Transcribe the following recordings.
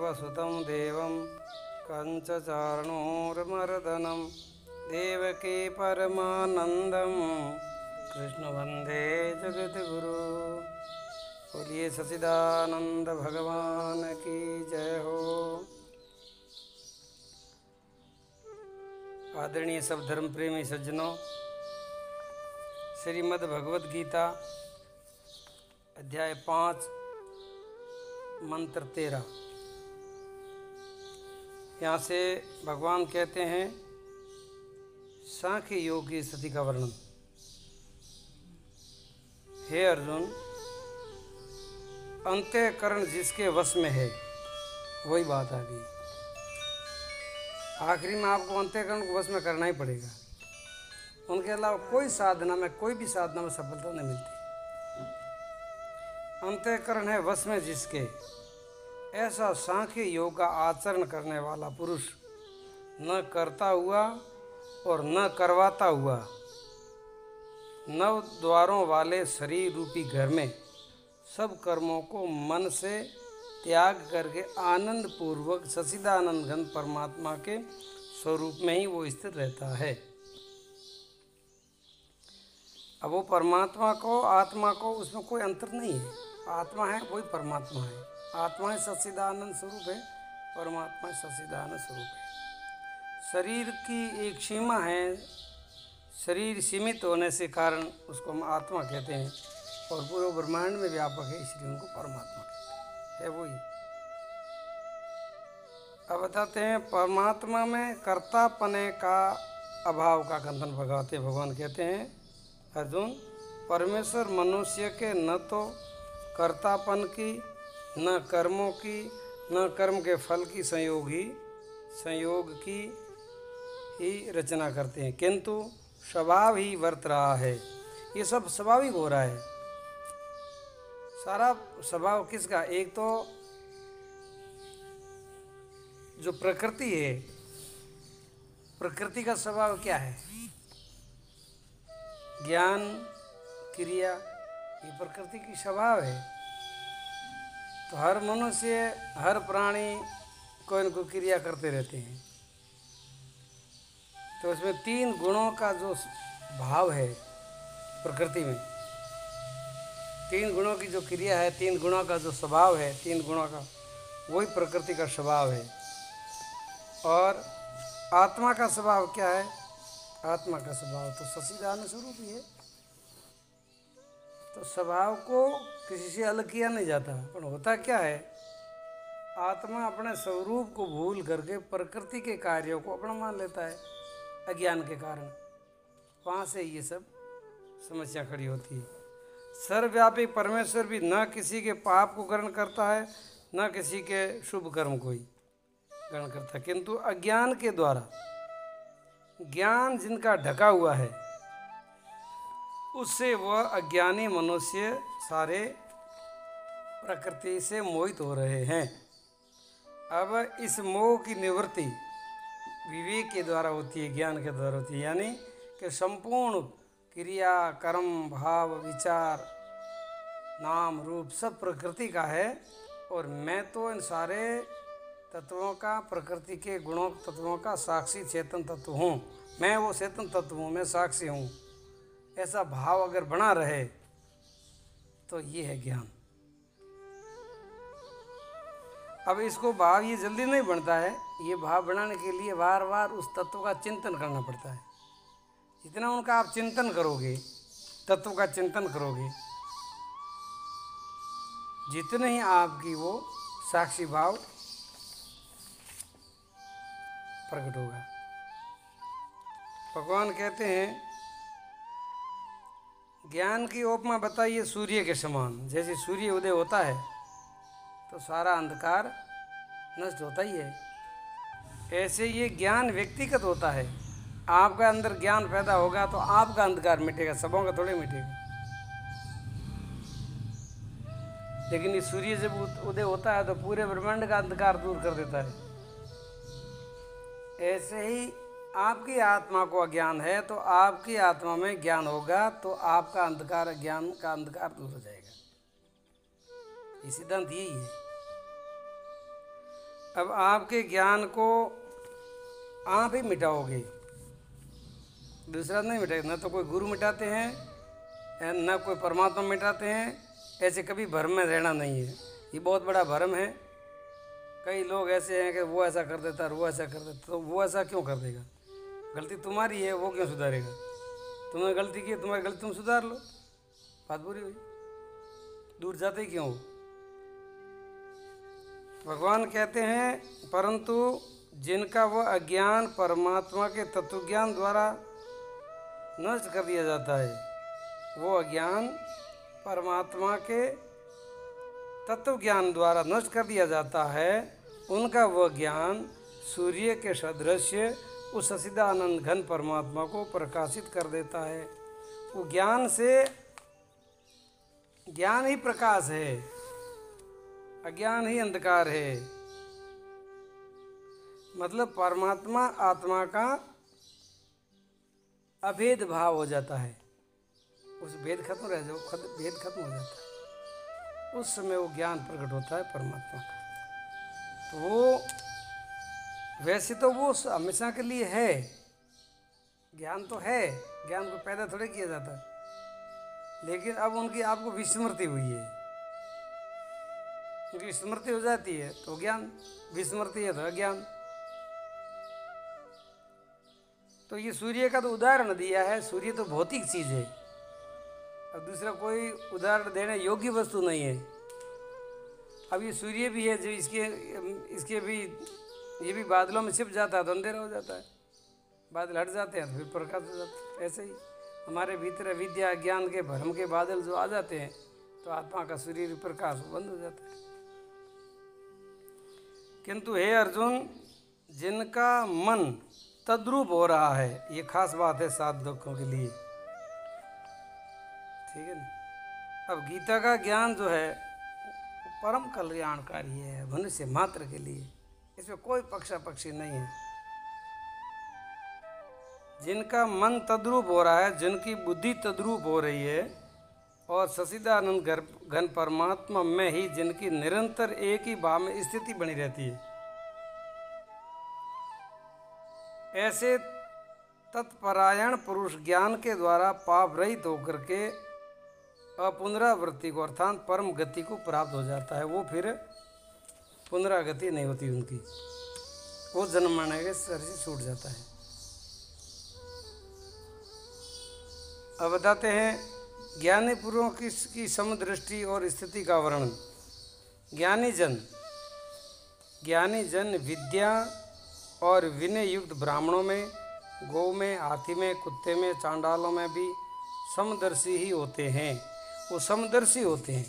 वसुदेवसुतं देवं कंसचारणूरमर्दनं देवकी परमानंदं कृष्ण वंदे जगद्गुरु। बोलिए सच्चिदानंद भगवान की जय हो। आदरणीय सब धर्म प्रेमी सज्जनों, श्रीमद् भगवद गीता अध्याय 5 मंत्र 13। यहाँ से भगवान कहते हैं सांख्य योग की स्थिति का वर्णन। हे अर्जुन, अंतःकरण जिसके वश में है वही बात आ गई। आखिरी में आपको अंतःकरण को वश में करना ही पड़ेगा। उनके अलावा कोई साधना में, कोई भी साधना में सफलता नहीं मिलती। अंतःकरण है वश में जिसके, ऐसा सांख्य योग का आचरण करने वाला पुरुष न करता हुआ और न करवाता हुआ 9 द्वारों वाले शरीर रूपी घर में सब कर्मों को मन से त्याग करके आनंद पूर्वक सच्चिदानंद घन परमात्मा के स्वरूप में ही वो स्थिर रहता है। अब वो परमात्मा को, आत्मा को, उसमें कोई अंतर नहीं है। आत्मा है वही परमात्मा है। आत्मा है सच्चिदानंद स्वरूप है, परमात्मा सच्चिदानंद स्वरूप है। शरीर की एक सीमा है, शरीर सीमित होने से कारण उसको हम आत्मा कहते हैं, और पूरे ब्रह्मांड में व्यापक है, इसलिए उनको परमात्मा कहते हैं, है वही। अब बताते हैं परमात्मा में कर्तापने का अभाव का खंडन भगाते भगवान कहते हैं, अर्जुन, परमेश्वर मनुष्य के न तो कर्तापन की, न कर्मों की, न कर्म के फल की संयोग की ही रचना करते हैं, किंतु स्वभाव ही वर्त रहा है। ये सब स्वाभाविक हो रहा है। सारा स्वभाव किसका? एक तो जो प्रकृति है, प्रकृति का स्वभाव क्या है? ज्ञान, क्रिया, ये प्रकृति की स्वभाव है। तो हर मनुष्य, हर प्राणी कोई न कोई क्रिया करते रहते हैं। तो उसमें 3 गुणों का जो भाव है प्रकृति में, 3 गुणों की जो क्रिया है, 3 गुणों का जो स्वभाव है, 3 गुणों का वही प्रकृति का स्वभाव है। और आत्मा का स्वभाव क्या है? आत्मा का स्वभाव तो सच्चिदानंद स्वरूप ही है। तो स्वभाव को किसी से अलग किया नहीं जाता। पर होता क्या है, आत्मा अपने स्वरूप को भूल करके प्रकृति के कार्यों को अपना मान लेता है अज्ञान के कारण। वहाँ से ये सब समस्या खड़ी होती है। सर्वव्यापी परमेश्वर भी न किसी के पाप को ग्रहण करता है, न किसी के शुभ कर्म को ही ग्रहण करता है, किंतु अज्ञान के द्वारा, ज्ञान जिनका ढका हुआ है, उससे वह अज्ञानी मनुष्य सारे प्रकृति से मोहित हो रहे हैं। अब इस मोह की निवृत्ति विवेक के द्वारा होती है, ज्ञान के द्वारा होती है। यानी कि संपूर्ण क्रिया, कर्म, भाव, विचार, नाम, रूप सब प्रकृति का है, और मैं तो इन सारे तत्वों का, प्रकृति के गुणों तत्वों का साक्षी चेतन तत्व हूँ। मैं वो चेतन तत्व हूँ, मैं साक्षी हूँ। ऐसा भाव अगर बना रहे तो ये है ज्ञान। अब इसको भाव ये जल्दी नहीं बनता है। ये भाव बनाने के लिए बार बार उस तत्व का चिंतन करना पड़ता है। जितना उनका आप चिंतन करोगे, तत्व का चिंतन करोगे, जितने ही आपकी वो साक्षी भाव प्रकट होगा। भगवान कहते हैं, ज्ञान की उपमा बताइए सूर्य के समान। जैसे सूर्य उदय होता है तो सारा अंधकार नष्ट होता ही है, ऐसे ये ज्ञान व्यक्तिगत होता है। आपका अंदर ज्ञान पैदा होगा तो आपका अंधकार मिटेगा, सबों का थोड़े मिटेगा। लेकिन ये सूर्य जब उदय होता है तो पूरे ब्रह्मांड का अंधकार दूर कर देता है। ऐसे ही आपकी आत्मा को अज्ञान है तो आपकी आत्मा में ज्ञान होगा तो आपका अंधकार, ज्ञान का अंधकार दूर हो जाएगा। ये सिद्धांत यही है। अब आपके ज्ञान को आप ही मिटाओगे, दूसरा नहीं मिटाएगा। न तो कोई गुरु मिटाते हैं, न कोई परमात्मा मिटाते हैं। ऐसे कभी भ्रम में रहना नहीं है, ये बहुत बड़ा भ्रम है। कई लोग ऐसे हैं कि वो ऐसा कर देता और वो ऐसा कर देता, तो वो ऐसा क्यों कर देगा? गलती तुम्हारी है, वो क्यों सुधारेगा? तुमने गलती की, तुम्हारी गलती तुम सुधार लो, बात पूरी हुई। दूर जाते ही क्यों? भगवान कहते हैं परंतु जिनका वह अज्ञान परमात्मा के तत्वज्ञान द्वारा नष्ट कर दिया जाता है, वो अज्ञान परमात्मा के तत्व ज्ञान द्वारा नष्ट कर दिया जाता है, उनका वह ज्ञान सूर्य के सदृश उस सच्चिदानंद घन परमात्मा को प्रकाशित कर देता है। वो ज्ञान से, ज्ञान ही प्रकाश है, अज्ञान ही अंधकार है। मतलब परमात्मा आत्मा का अभेद भाव हो जाता है, उस भेद खत्म रह जाओ, भेद खत्म हो जाता है, उस समय वो ज्ञान प्रकट होता है परमात्मा का। तो वो वैसे तो वो हमेशा के लिए है, ज्ञान तो है, ज्ञान को पैदा थोड़े किया जाता है, लेकिन अब उनकी आपको विस्मृति हुई है, उनकी स्मृति हो जाती है तो ज्ञान, विस्मृति है तो अज्ञान। तो ये सूर्य का तो उदाहरण दिया है, सूर्य तो भौतिक चीज़ है, अब दूसरा कोई उदाहरण देने योग्य वस्तु नहीं है। अब ये सूर्य भी है जो इसके भी, ये भी बादलों में छिप जाता है तो अंधेरा हो जाता है, बादल हट जाते हैं तो फिर प्रकाश हो जाता है। ऐसे ही हमारे भीतर विद्या ज्ञान के भ्रम के बादल जो आ जाते हैं तो आत्मा का सूर्य प्रकाश बंद हो जाता है। किंतु हे अर्जुन, जिनका मन तद्रूप हो रहा है, ये खास बात है साधकों के लिए, ठीक है ना। अब गीता का ज्ञान जो है परम कल्याणकारी है मनुष्य मात्र के लिए, इसमें कोई पक्षा पक्षी नहीं है। जिनका मन तद्रूप हो रहा है, जिनकी बुद्धि तद्रूप हो रही है, और सच्चिदानंद घन परमात्मा में ही जिनकी निरंतर एक ही भाव में स्थिति बनी रहती है, ऐसे तत्परायण पुरुष ज्ञान के द्वारा पाप रहित होकर के अपुनरावृत्ति को अर्थात परम गति को प्राप्त हो जाता है। वो फिर पुनरागति नहीं होती उनकी, वो जन्म मरने के सर से छूट जाता है। अब बताते हैं ज्ञानी पुरुषों की समदृष्टि और स्थिति का वर्णन। ज्ञानी जन विद्या और विनय युक्त ब्राह्मणों में, गौ में, हाथी में, कुत्ते में, चांडालों में भी समदर्शी ही होते हैं। वो समदर्शी होते हैं,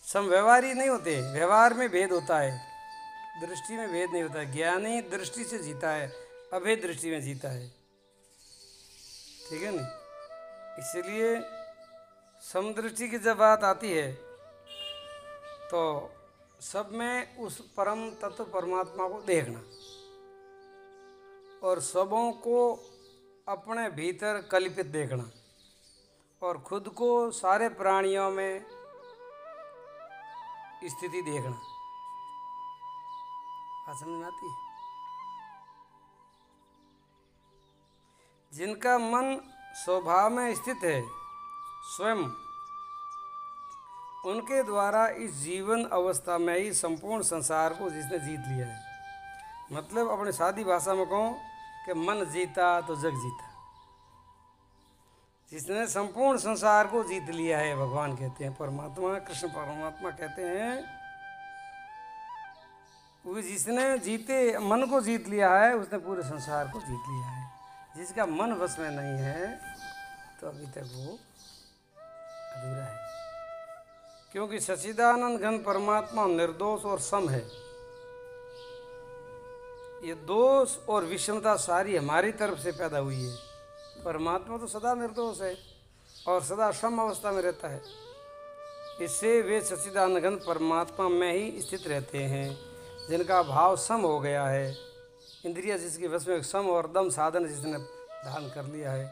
समव्यवहारी नहीं होते। व्यवहार में भेद होता है, दृष्टि में भेद नहीं होता है। ज्ञानी दृष्टि से जीता है, अभेद दृष्टि में जीता है, ठीक है ना। इसलिए समदृष्टि की जब बात आती है तो सब में उस परम तत्व परमात्मा को देखना और सबों को अपने भीतर कल्पित देखना और खुद को सारे प्राणियों में स्थिति देखना। बात समझ में आती है? जिनका मन स्वभाव में स्थित है स्वयं, उनके द्वारा इस जीवन अवस्था में ही संपूर्ण संसार को जिसने जीत लिया है, मतलब अपने सादी भाषा में कहूँ कि मन जीता तो जग जीता, जिसने संपूर्ण संसार को जीत लिया है। भगवान कहते हैं, परमात्मा कृष्ण परमात्मा कहते हैं, वो जिसने जीते मन को जीत लिया है उसने पूरे संसार को जीत लिया है। जिसका मन वश में नहीं है तो अभी तक वो अधूरा है, क्योंकि सच्चिदानंद घन परमात्मा निर्दोष और सम है। ये दोष और विषमता सारी हमारी तरफ से पैदा हुई है। परमात्मा तो सदा निर्दोष है और सदा सम अवस्था में रहता है, इससे वे सच्चिदानंद घन परमात्मा में ही स्थित रहते हैं। जिनका भाव सम हो गया है, इंद्रिय जिसके वश में सम और दम साधन जिसने धारण कर लिया है,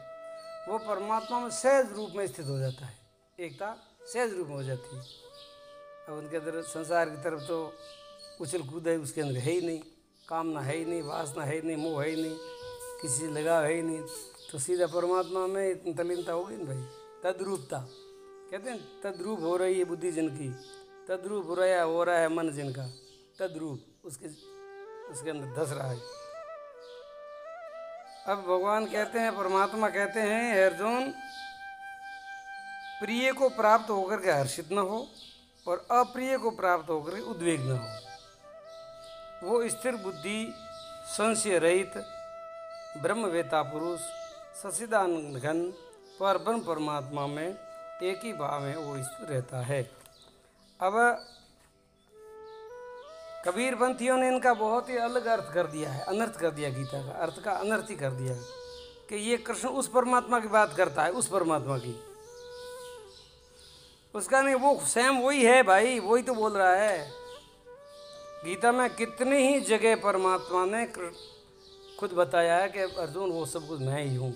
वो परमात्मा में सहज रूप में स्थित हो जाता है, एकता सहज रूप में हो जाती है। अब उनके अंदर संसार की तरफ तो उछल कूद है उसके अंदर है ही नहीं, कामना है ही नहीं, वासना है ही नहीं, मोह है ही नहीं, किसी से लगाव है ही नहीं, तो सीधा परमात्मा में इतनी तल्लीनता होगी ना भाई। तद्रूपता कहते हैं, तद्रूप हो रही है बुद्धि जिनकी, तद्रूप हो रहा है मन जिनका, तद्रूप उसके अंदर धस रहा है। अब भगवान कहते हैं, परमात्मा कहते हैं, हे अर्जुन, प्रिय को प्राप्त होकर के हर्षित न हो और अप्रिय को प्राप्त होकर के उद्वेग न हो। वो स्थिर बुद्धि, संशय रहित, ब्रह्मवेता पुरुष, सच्चिदानंद घन पर ब्रह्म परमात्मा में एक ही भाव में वो स्थिर रहता है। अब कबीरपंथियों ने इनका बहुत ही अलग अर्थ कर दिया है, अनर्थ कर दिया, गीता का अर्थ का अनर्थ ही कर दिया है कि ये कृष्ण उस परमात्मा की बात करता है, उस परमात्मा की, उसका नहीं, वो स्वयं वही है भाई, वही तो बोल रहा है। गीता में कितनी ही जगह परमात्मा ने खुद बताया है कि अर्जुन वो सब कुछ मैं ही हूँ,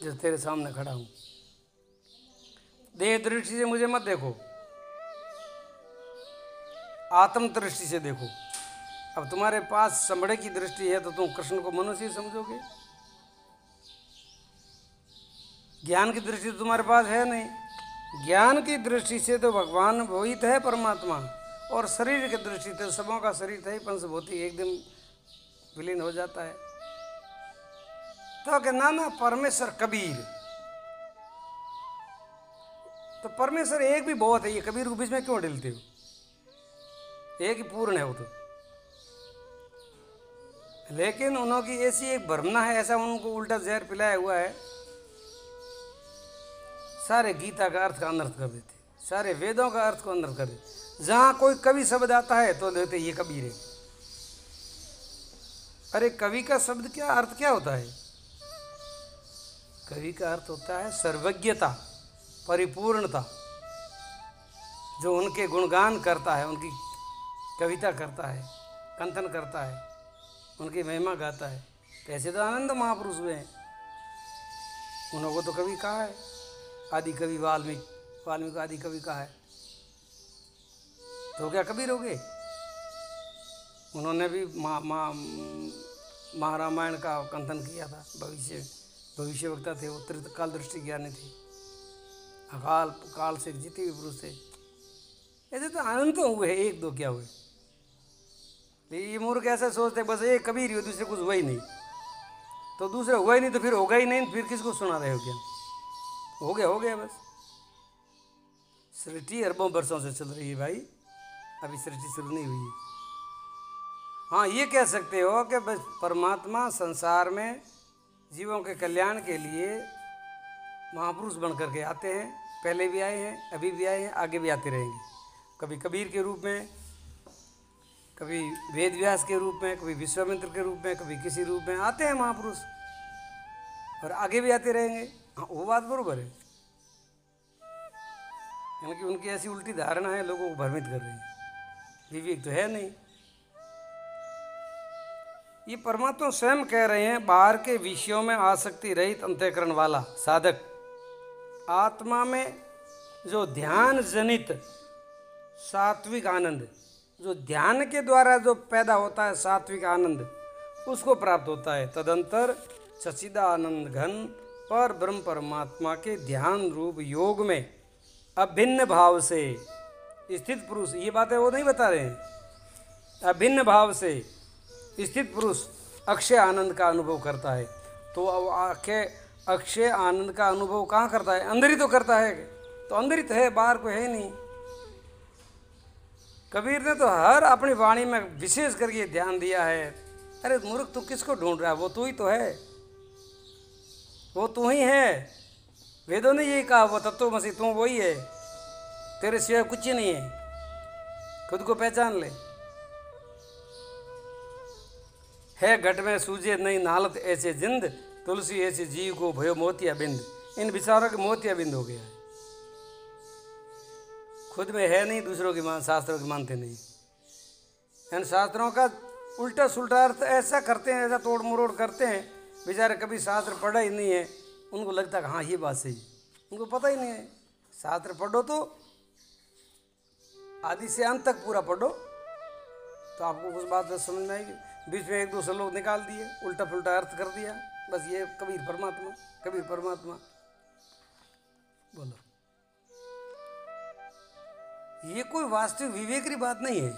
जो तेरे सामने खड़ा हूँ। देह दृष्टि से मुझे मत देखो, आत्म दृष्टि से देखो। अब तुम्हारे पास चमड़े की दृष्टि है तो तुम कृष्ण को मनुष्य ही समझोगे। ज्ञान की दृष्टि तो तुम्हारे पास है नहीं। ज्ञान की दृष्टि से तो भगवान वही तो है परमात्मा, और शरीर की दृष्टि से सबों का शरीर था ही पंचभूति, एकदम विलीन हो जाता है। तो कि नाना परमेश्वर कबीर, तो परमेश्वर एक भी बहुत है, ये कबीर को बीच में क्यों ढिलते हो? एक ही पूर्ण है वो तो। लेकिन उन्होंने ऐसी एक भ्रमना है, ऐसा उनको उल्टा जहर पिलाया हुआ है, सारे गीता का अर्थ का अनर्थ कर देते, सारे वेदों का अर्थ को अनर्थ कर देते। जहाँ कोई कवि शब्द आता है तो लेते ये कबीर है। अरे कवि का शब्द क्या अर्थ क्या होता है? कवि का अर्थ होता है सर्वज्ञता, परिपूर्णता। जो उनके गुणगान करता है, उनकी कविता करता है, कंथन करता है, उनकी महिमा गाता है। कैसे तो आनंद महापुरुष हुए हैं, उन्होंने तो कवि कहा है। आदि कवि वाल्मीकि आदि कवि कहा है, तो क्या कबीर हो गए? उन्होंने भी महारामायण का कंथन किया था। भविष्यवक्ता थे वो, त्रिकाल दृष्टि ज्ञानी थे, अकाल काल से जीते हुए पुरुष थे। ऐसे तो अनंत तो हुए, एक दो क्या हुए। ये मूर्ख ऐसा सोचते बस एक कबीर ही, दूसरे कुछ हुआ ही नहीं, तो दूसरा हुआ ही नहीं तो फिर होगा ही नहीं, फिर किसको सुना रहे हो? क्या हो गया बस। सृष्टि अरबों वर्षों से चल रही है भाई, अभी सृष्टि शुरू नहीं हुई है। हाँ, ये कह सकते हो कि बस परमात्मा संसार में जीवों के कल्याण के लिए महापुरुष बन करके आते हैं। पहले भी आए हैं, अभी भी आए हैं, आगे भी आते रहेंगे। कभी कबीर के रूप में, कभी वेद व्यास के रूप में, कभी विश्वामित्र के रूप में, कभी किसी रूप में आते हैं महापुरुष, और आगे भी आते रहेंगे। हाँ, वो बात बरोबर है, क्योंकि उनकी ऐसी उल्टी धारणा है, लोगों को भ्रमित कर रही है, विवेक तो है नहीं। ये परमात्मा स्वयं कह रहे हैं, बाहर के विषयों में आसक्ति रहित अंतःकरण वाला साधक आत्मा में जो ध्यान जनित सात्विक आनंद, जो ध्यान के द्वारा जो पैदा होता है सात्विक आनंद, उसको प्राप्त होता है। तदंतर सच्चिदानंद घन पर ब्रह्म परमात्मा के ध्यान रूप योग में अभिन्न भाव से स्थित पुरुष, ये बातें वो नहीं बता रहे हैं, अभिन्न भाव से स्थित पुरुष अक्षय आनंद का अनुभव करता है। तो अक्षय आनंद का अनुभव कहाँ करता है? अंदर ही तो करता है, तो अंदर ही तो है, बाहर कोई है नहीं। कबीर ने तो हर अपनी वाणी में विशेष करके ध्यान दिया है। अरे मूर्ख, तू किसको ढूंढ रहा है? वो तू ही तो है, वो तू ही है। वेदों ने यही कहा, वो तत्वमसि, तू वही है, तेरे सिवाय कुछ ही नहीं है, खुद को पहचान ले। है घट में सूझे नहीं नालत ऐसे जिंद, तुलसी ऐसे जीव को भयो मोतिया बिंद। इन विचारों के मोतिया बिंद हो गया है, खुद में है नहीं, दूसरों की शास्त्रों की मानते नहीं। इन शास्त्रों का उल्टा सुल्टा अर्थ ऐसा करते हैं, ऐसा तोड़ मरोड़ करते हैं, बेचारे कभी शास्त्र पढ़ा ही नहीं है, उनको लगता है हाँ ये बात सही, उनको पता ही नहीं है। शास्त्र पढ़ो तो आदि से अंत तक पूरा पढ़ो तो आपको कुछ बात समझ में आएगी। बीच में एक दो श्लोक निकाल दिए, उल्टा पुल्टा अर्थ कर दिया, बस ये कबीर परमात्मा, कबीर परमात्मा। बोलो, ये कोई वास्तविक विवेक की बात नहीं है।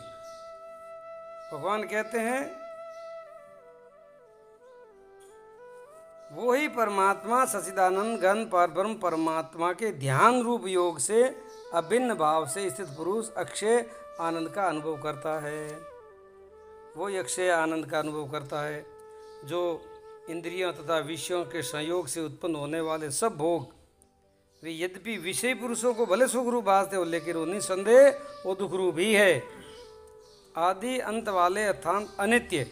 भगवान कहते हैं वो ही परमात्मा सच्चिदानंद घन परब्रह्म परमात्मा के ध्यान रूप योग से अभिन्न भाव से स्थित पुरुष अक्षय आनंद का अनुभव करता है। वो अक्षय आनंद का अनुभव करता है जो इंद्रियों तथा विषयों के संयोग से उत्पन्न होने वाले सब भोग वे यद्यपि विषय पुरुषों को भले सुख रूप भासते हो, लेकिन वो निसंदेह वो दुख रूप ही है, आदि अंत वाले अर्थात अनित्य।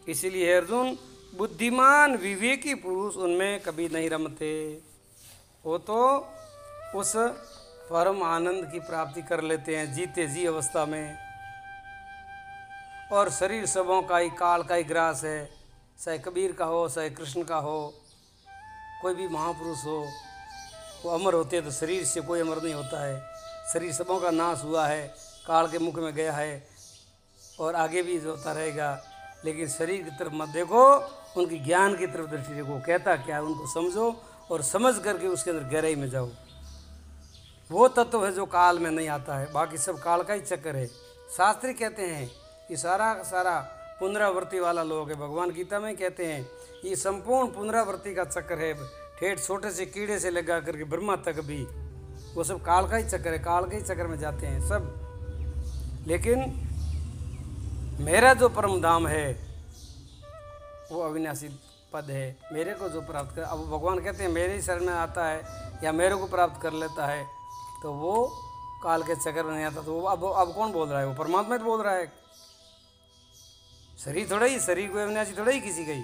इसीलिए अर्जुन बुद्धिमान विवेकी पुरुष उनमें कभी नहीं रमते, वो तो उस परम आनंद की प्राप्ति कर लेते हैं जीते जी अवस्था में। और शरीर सबों का ही काल का ही ग्रास है, चाहे कबीर का हो चाहे कृष्ण का हो, कोई भी महापुरुष हो, वो अमर होते हैं तो शरीर से कोई अमर नहीं होता है। शरीर सबों का नाश हुआ है, काल के मुख में गया है और आगे भी होता रहेगा। लेकिन शरीर की तरफ मत देखो, उनकी ज्ञान की तरफ दृष्टि देखो, कहता क्या उनको समझो और समझ करके उसके अंदर गहराई में जाओ। वो तत्व है जो काल में नहीं आता है, बाकी सब काल का ही चक्कर है। शास्त्री कहते हैं ये सारा सारा पुनरावृत्ति वाला लोग है। भगवान गीता में कहते हैं ये संपूर्ण पुनरावृत्ति का चक्कर है, ठेठ छोटे से कीड़े से लगा करके ब्रह्मा तक भी वो सब काल का ही चक्कर है, काल के ही चक्कर में जाते हैं सब। लेकिन मेरा जो परम धाम है वो अविनाशी पद है, मेरे को जो प्राप्त कर, अब भगवान कहते हैं मेरे ही शरण में आता है या मेरे को प्राप्त कर लेता है तो वो काल के चक्कर में नहीं आता। तो वो अब कौन बोल रहा है? वो परमात्मा ही बोल रहा है। शरीर थोड़ा ही, शरीर कोई अविनाशी थोड़ा ही किसी का ही।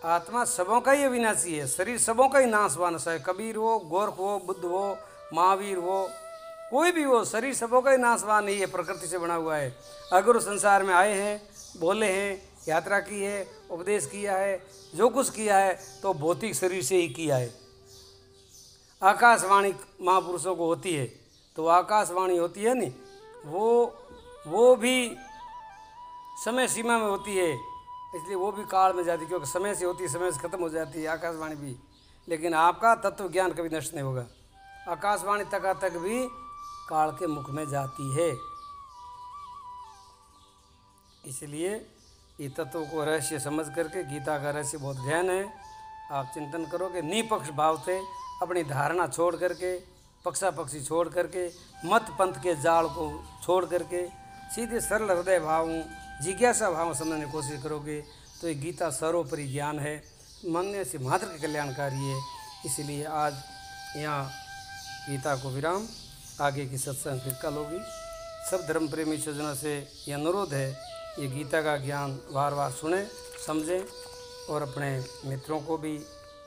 आत्मा सबों का ही अविनाशी है, शरीर सबों का ही नाशवान है। कबीर हो, गोरख हो, बुद्ध हो, महावीर हो, कोई भी हो, शरीर सबों का ही नाशवान नहीं है, प्रकृति से बना हुआ है। अगर उस संसार में आए हैं, बोले हैं, यात्रा की है, उपदेश किया है, जो कुछ किया है तो भौतिक शरीर से ही किया है। आकाशवाणी महापुरुषों को होती है तो आकाशवाणी होती है नहीं, वो भी समय सीमा में होती है, इसलिए वो भी काल में जाती है, क्योंकि समय से होती है, समय से खत्म हो जाती है आकाशवाणी भी। लेकिन आपका तत्व ज्ञान कभी नष्ट नहीं होगा, आकाशवाणी तक भी काल के मुख में जाती है। इसलिए ये तत्व को रहस्य समझ करके, गीता का रहस्य बहुत गहन है, आप चिंतन करोगे निपक्ष भाव से, अपनी धारणा छोड़ करके, पक्षापक्षी छोड़ करके, मत पंथ के जाल को छोड़ करके सीधे सरल हृदय भाव, जिज्ञासा भाव समझने की कोशिश करोगे तो ये गीता सर्वोपरि ज्ञान है, मन से मात्र के कल्याणकारी है। इसलिए आज यहाँ गीता को विराम, आगे की सत्संग फिर कल होगी। सब धर्म प्रेमी सज्जनों से ये अनुरोध है, ये गीता का ज्ञान बार बार सुने, समझें और अपने मित्रों को भी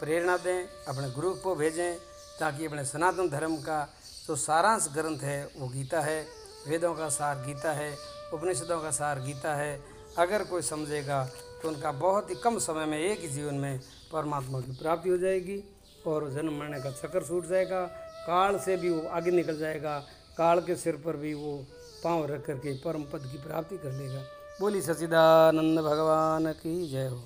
प्रेरणा दें, अपने ग्रुप को भेजें, ताकि अपने सनातन धर्म का जो सारांश ग्रंथ है वो गीता है, वेदों का सार गीता है, उपनिषदों का सार गीता है। अगर कोई समझेगा तो उनका बहुत ही कम समय में, एक ही जीवन में परमात्मा की प्राप्ति हो जाएगी और जन्म मरने का चक्कर छूट जाएगा, काल से भी वो आगे निकल जाएगा, काल के सिर पर भी वो पांव रख करके परम पद की प्राप्ति कर लेगा। बोली सच्चिदानंद भगवान की जय हो।